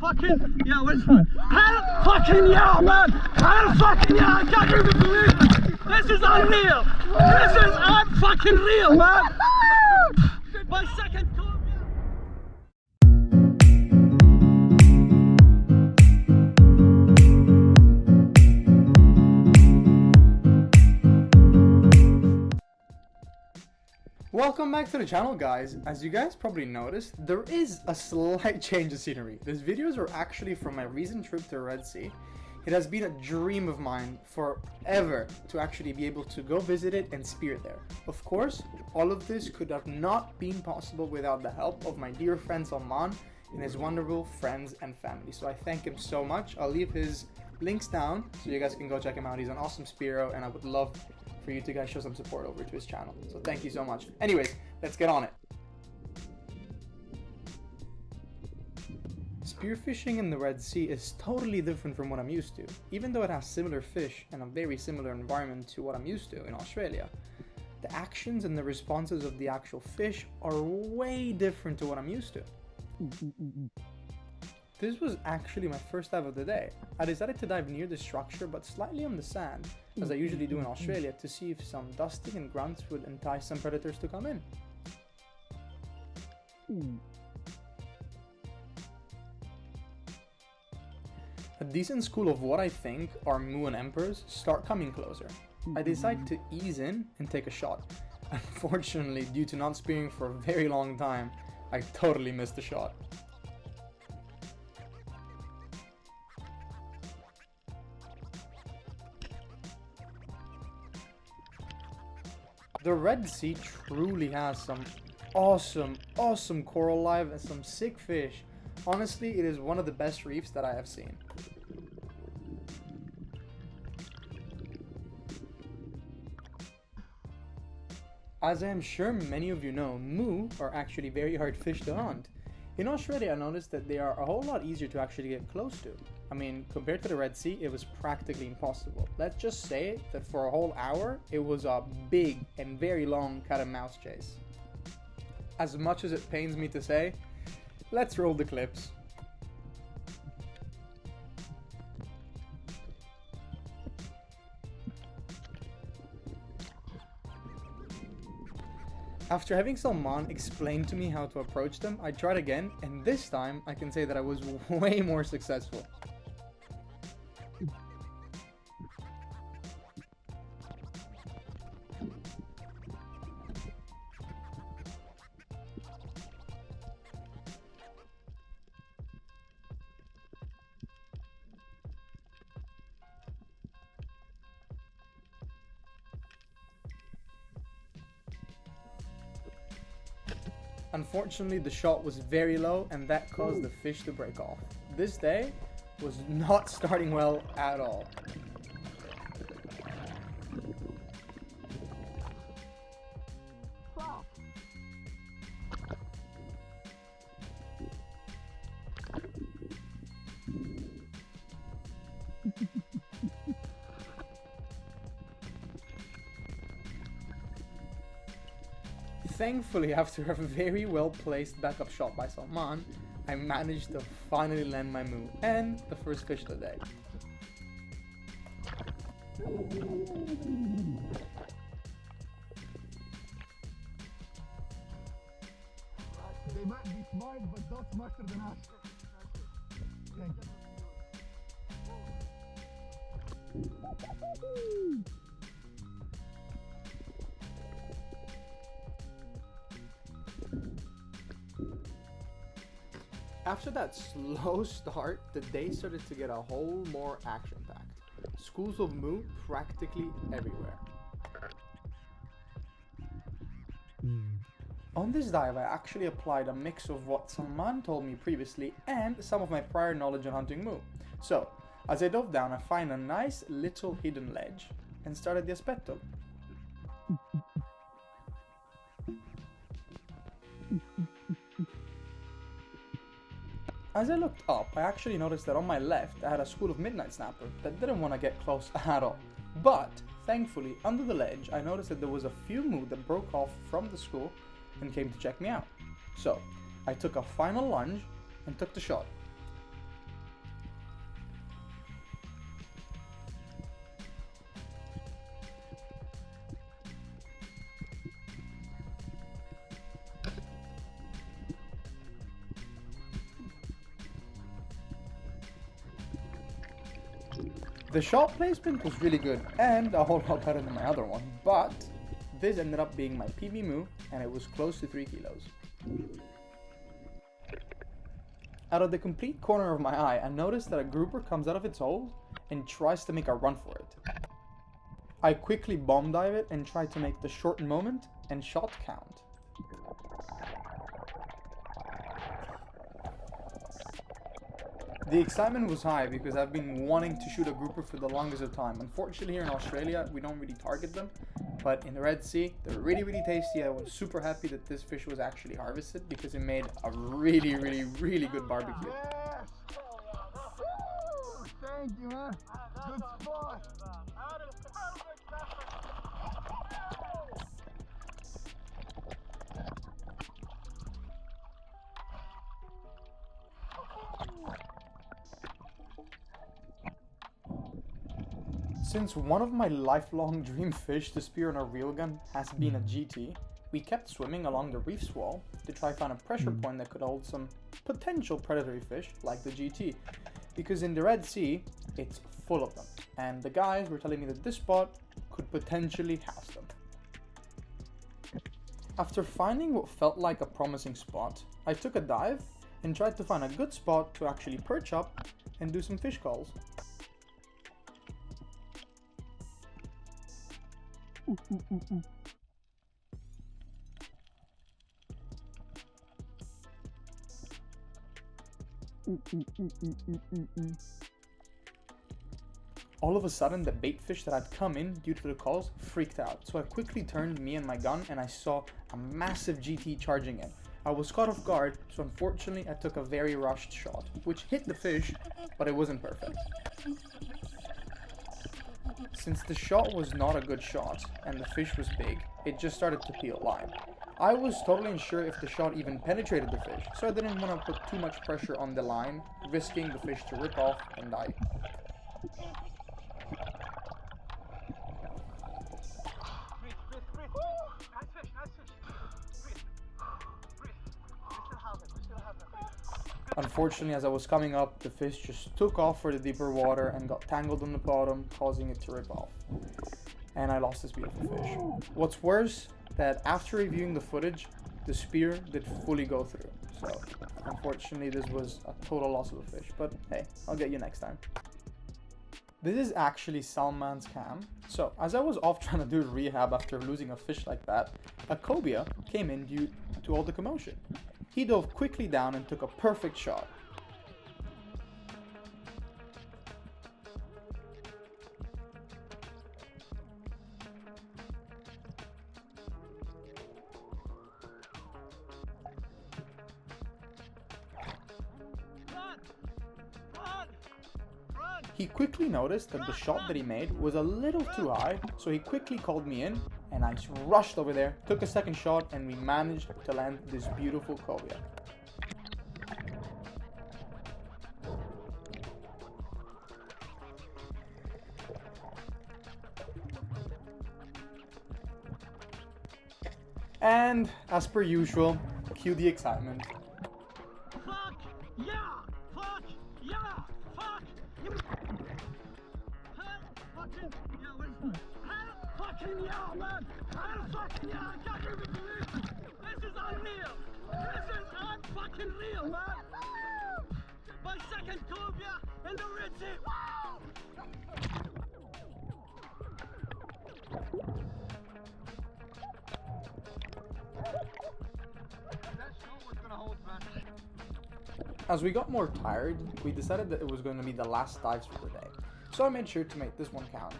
fucking yeah, where's fun? Hell fucking yeah, man! Hell fucking yeah! I can't even believe it! This is unreal! This is unfucking real, man! My second Columbia! Welcome back to the channel, guys. As you guys probably noticed, there is a slight change of scenery. These videos are actually from my recent trip to the Red Sea. It has been a dream of mine forever to actually be able to go visit it and spear there. Of course, all of this could have not been possible without the help of my dear friend Salman and his wonderful friends and family. So I thank him so much. I'll leave his links down so you guys can go check him out. He's an awesome spearo, and I would love for you to guys show some support over to his channel. So thank you so much. Anyways, let's get on it. Spearfishing in the Red Sea is totally different from what I'm used to, even though it has similar fish and a very similar environment to what I'm used to in Australia. The actions and the responses of the actual fish are way different to what I'm used to. This was actually my first dive of the day. I decided to dive near the structure but slightly on the sand, as I usually do in Australia, to see if some dusting and grunts would entice some predators to come in. A decent school of what I think are moo and emperors start coming closer. I decide to ease in and take a shot. Unfortunately, due to not spearing for a very long time, I totally missed the shot. The Red Sea truly has some awesome coral life and some sick fish. Honestly, it is one of the best reefs that I have seen. As I am sure many of you know, moo are actually very hard fish to hunt. In Australia, I noticed that they are a whole lot easier to actually get close to. I mean, compared to the Red Sea, it was practically impossible. Let's just say that for a whole hour, it was a big and very long cat and mouse chase. As much as it pains me to say, let's roll the clips. After having Salman explain to me how to approach them, I tried again, and this time I can say that I was way more successful. Unfortunately, the shot was very low, and that caused the fish to break off. This day was not starting well at all. Thankfully, after a very well placed backup shot by Salman, I managed to finally land my moo and the first fish of the day. They might be smart, but not smarter than us. Thank you. After that slow start, the day started to get a whole more action-packed. Schools of moo practically everywhere. On this dive, I actually applied a mix of what Salman told me previously and some of my prior knowledge on hunting moo. So, as I dove down, I find a nice little hidden ledge and started the aspetto. As I looked up, I actually noticed that on my left I had a school of midnight snapper that didn't want to get close at all. But, thankfully, under the ledge I noticed that there was a few moo that broke off from the school and came to check me out. So, I took a final lunge and took the shot. The shot placement was really good and a whole lot better than my other one, but this ended up being my PB move and it was close to 3 kilos. Out of the complete corner of my eye, I noticed that a grouper comes out of its hole and tries to make a run for it. I quickly bomb dive it and try to make the short moment and shot count. The excitement was high because I've been wanting to shoot a grouper for the longest of time. Unfortunately here in Australia we don't really target them, but in the Red Sea they're really tasty. I was super happy that this fish was actually harvested because it made a really good barbecue. Yes! Woo! Thank you, man. Good spot. Since one of my lifelong dream fish to spear on a reel gun has been a GT, we kept swimming along the reef's wall to try find a pressure point that could hold some potential predatory fish like the GT, because in the Red Sea it's full of them, and the guys were telling me that this spot could potentially house them. After finding what felt like a promising spot, I took a dive and tried to find a good spot to actually perch up and do some fish calls. All of a sudden, the bait fish that had come in due to the calls freaked out, so I quickly turned me and my gun and I saw a massive GT charging in. I was caught off guard, so unfortunately I took a very rushed shot, which hit the fish, but it wasn't perfect. Since the shot was not a good shot and the fish was big, it just started to peel line. I was totally unsure if the shot even penetrated the fish, so I didn't want to put too much pressure on the line, risking the fish to rip off and die. Unfortunately, as I was coming up, the fish just took off for the deeper water and got tangled on the bottom, causing it to rip off. And I lost this beautiful fish. What's worse, that after reviewing the footage, the spear did fully go through. So, unfortunately, this was a total loss of a fish. But hey, I'll get you next time. This is actually Salman's cam. So, as I was off trying to do rehab after losing a fish like that, a cobia came in due to all the commotion. He dove quickly down and took a perfect shot. He quickly noticed that the shot that he made was a little too high, so he quickly called me in, and I rushed over there, took a second shot, and we managed to land this beautiful cobia. And, as per usual, cue the excitement. Fuck yeah! Fuck yeah! Fuck! Fucking yeah! What is that? Fucking yeah, man! Fucking yeah! I can't even believe it! This is unreal! This is unfucking real, man! My second cobia in the Red Sea! As we got more tired, we decided that it was going to be the last dives for the day, so I made sure to make this one count.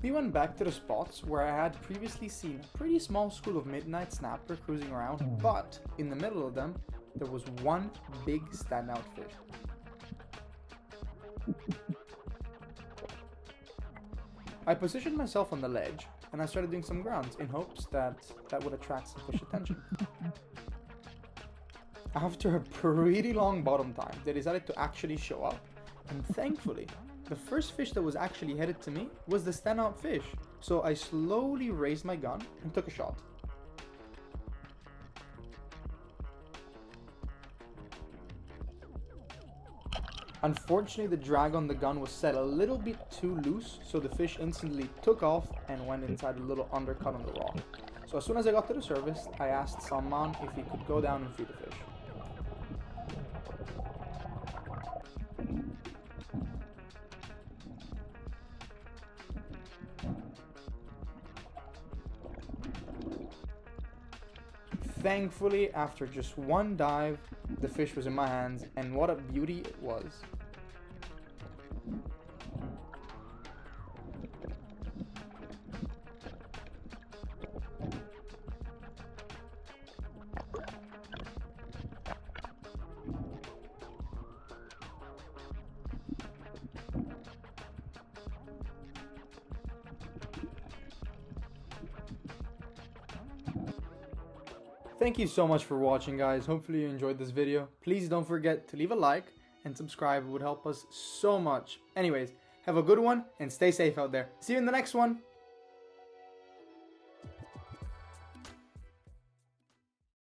We went back to the spots where I had previously seen a pretty small school of midnight snapper cruising around, but in the middle of them, there was one big standout fish. I positioned myself on the ledge, and I started doing some grounds in hopes that would attract some fish attention. After a pretty long bottom time, they decided to actually show up, and thankfully, the first fish that was actually headed to me was the standout fish, so I slowly raised my gun and took a shot. Unfortunately, the drag on the gun was set a little bit too loose, so the fish instantly took off and went inside a little undercut on the rock. So as soon as I got to the surface, I asked Salman if he could go down and feed the fish. Thankfully, after just one dive, the fish was in my hands, and what a beauty it was. Thank you so much for watching, guys. Hopefully you enjoyed this video. Please don't forget to leave a like and subscribe. It would help us so much. Anyways, have a good one and stay safe out there. See you in the next one.